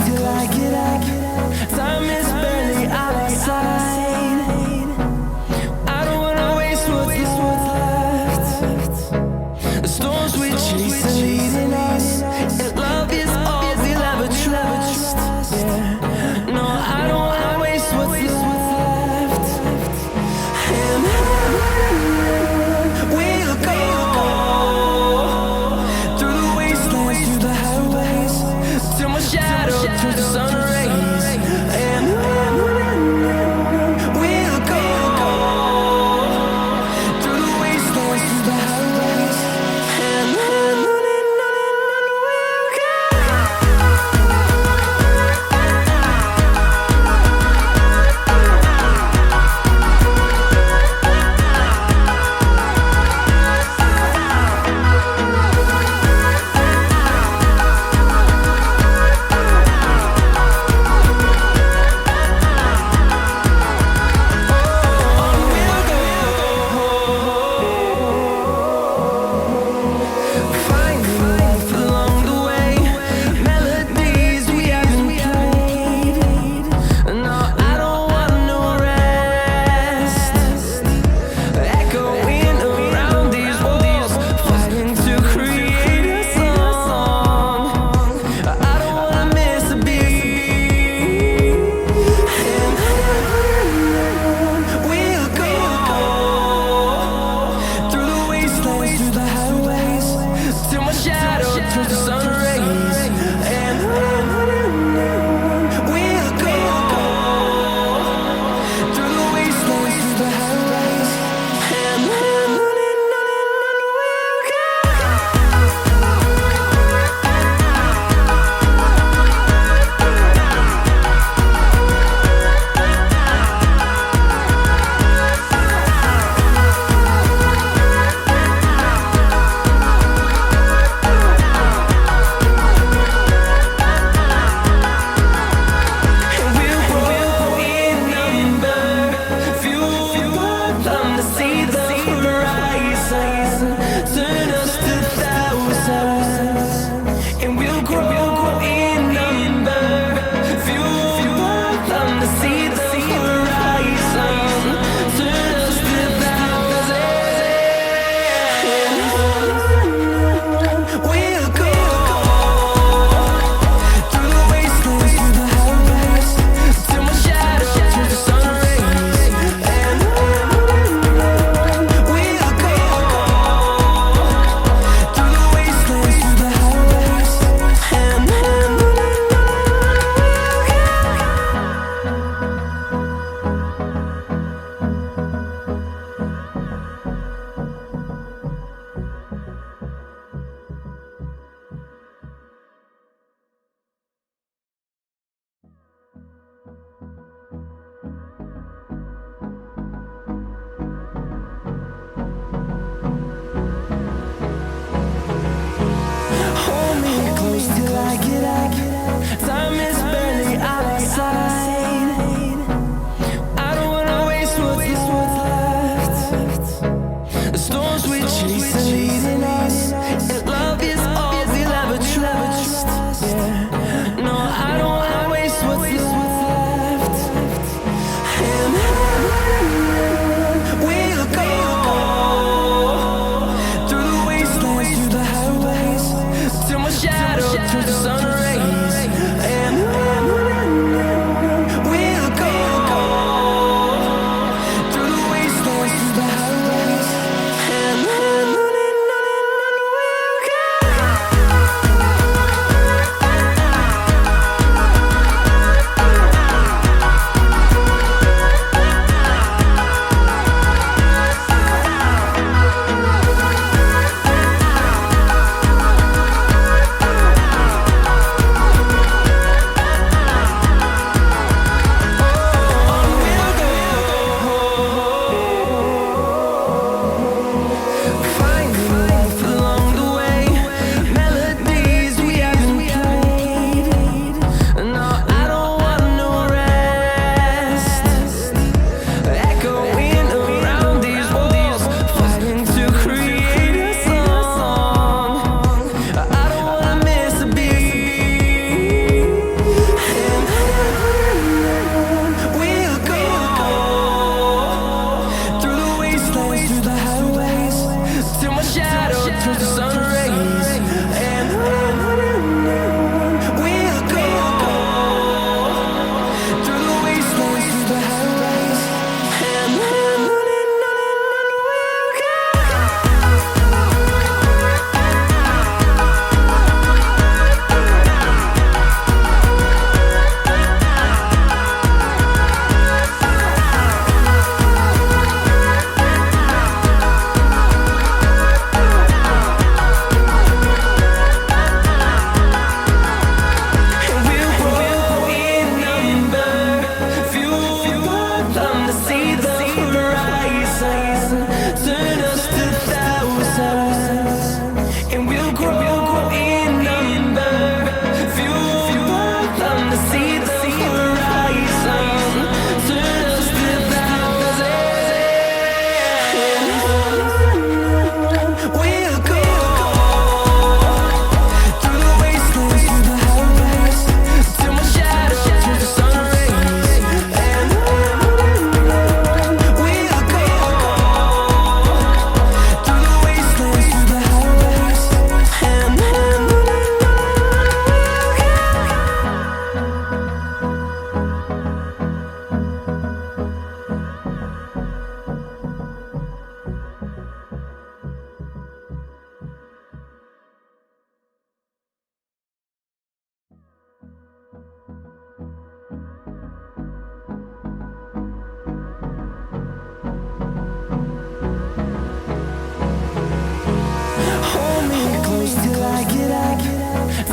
till I get up. Time is barely on our side. I don't wanna waste what's left. The storms we chase are leading us, and love is all we'll ever trust. Yeah. No, I don't wanna waste what's left. And we'll go through the wastelands, through the highways, till my shadow turns to sun rays. And we'll go through the wastelands, through the highways. And we'll go. Finding life along the way, melodies we haven't played. No, I don't want no rest. Echoing around these walls, fighting to create a song. I don't wanna miss a beat. And we'll go through the wastelands, through the highways, till my shadow turns to sun rays. And we'll go through the wastelands, through the highways. And we'll go. And we'll grow in number, few of them to see the horizon, turn us to thousands. And we'll grow in number, few of them to see the horizon, turn us to thousands. And we'll go through the wastelands, through the highways, till my shadow turns to sun rays. And we'll go through the wastelands, through the highways. And hold me close till I get up. Time is barely on our side. I don't wanna waste what's left. The storms we chase are leading us, and love is all we'll ever trust. Yeah. No, I don't wanna waste what's left. And we'll go through the wastelands, through the highways, till my shadow turns to sun rays. And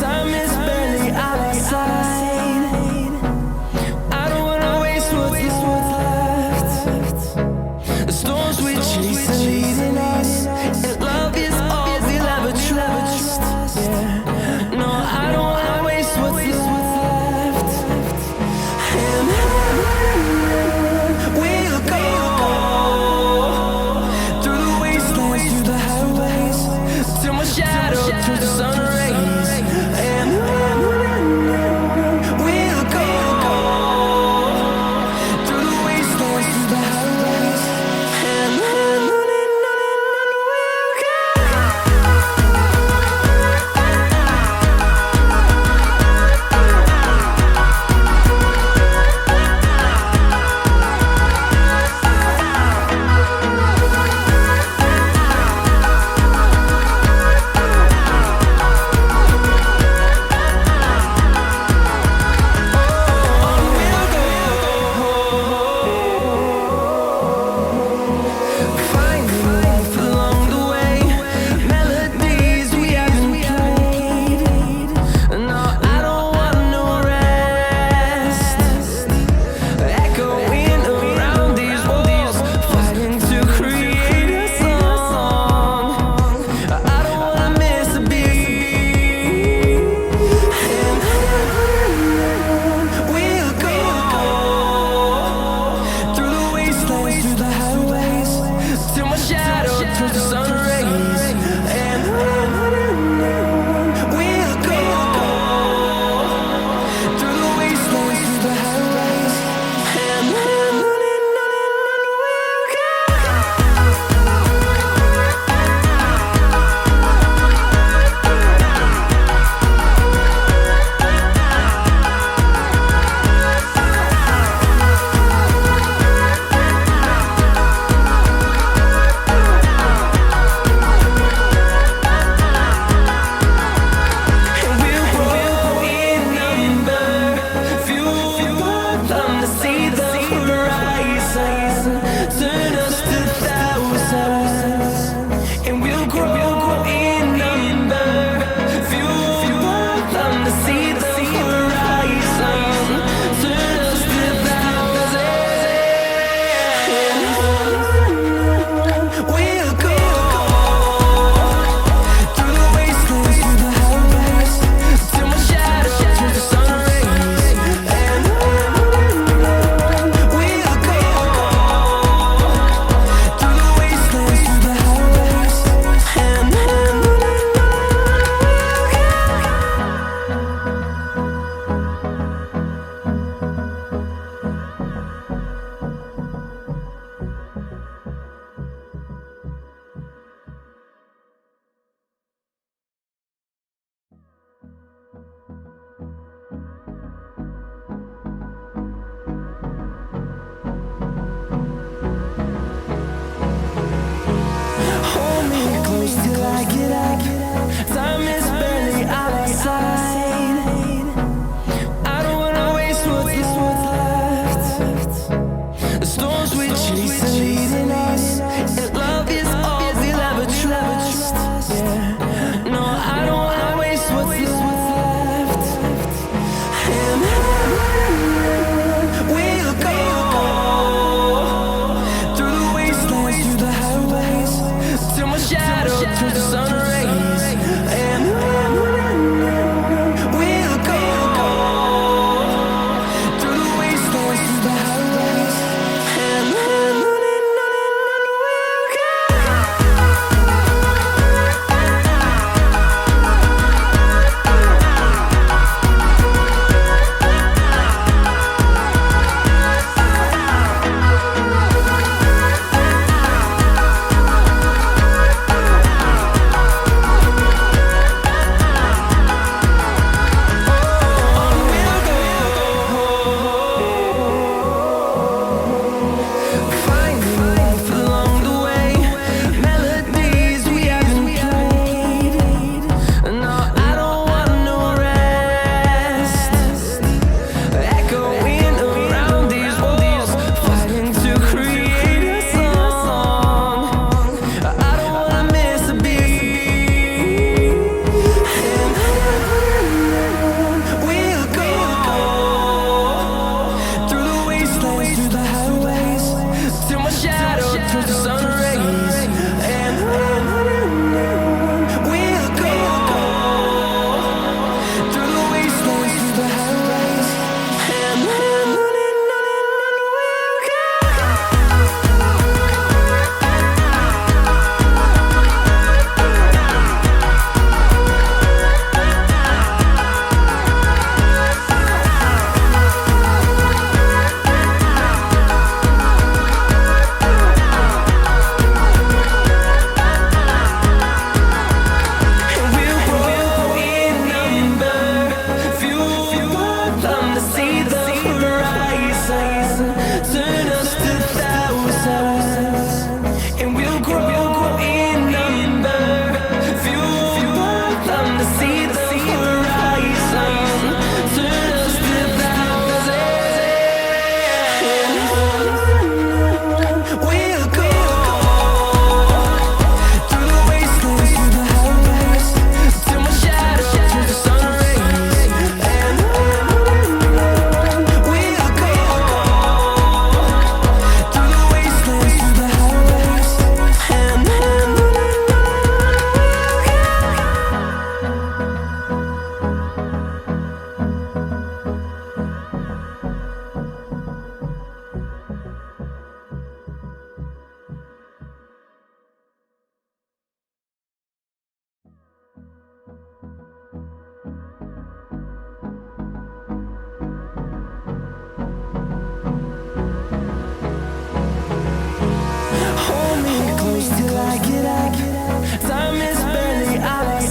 Time is barely on our side. I don't wanna waste what's left. The storms we chase are leading us, and love is all we'll ever trust. Yeah. No, I don't wanna waste what's left. And we'll go through the wastelands, through the highways, till my shadow turns to sun rays. And we'll go through the wastelands, through the highways. And we'll go. Finding life along the way, melodies we haven't played. No, I don't want no rest. Echoing around these walls, fighting to create a song. I don't wanna miss a beat. And we'll go through the wastelands, through the highways, till my shadow turns to sun rays. And we'll go through the wastelands, through the highways. And we'll go. And we'll grow in number, few them to see the horizon, turn us to thousands. And we'll grow in number, few them to see the horizon, turn us to thousands. And we'll go through the wastelands, through the highways, till my shadow turns to sun rays. And we'll go through the wastelands, through the highways. And hold me close till I get up. Time is barely on our side. I don't wanna waste what's left. The storms we chase are leading us, and love is all we'll ever trust. Yeah. No, I don't wanna waste what's left. And we'll go through the wastelands, through the highways, till my shadow turns to sun rays. And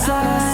side.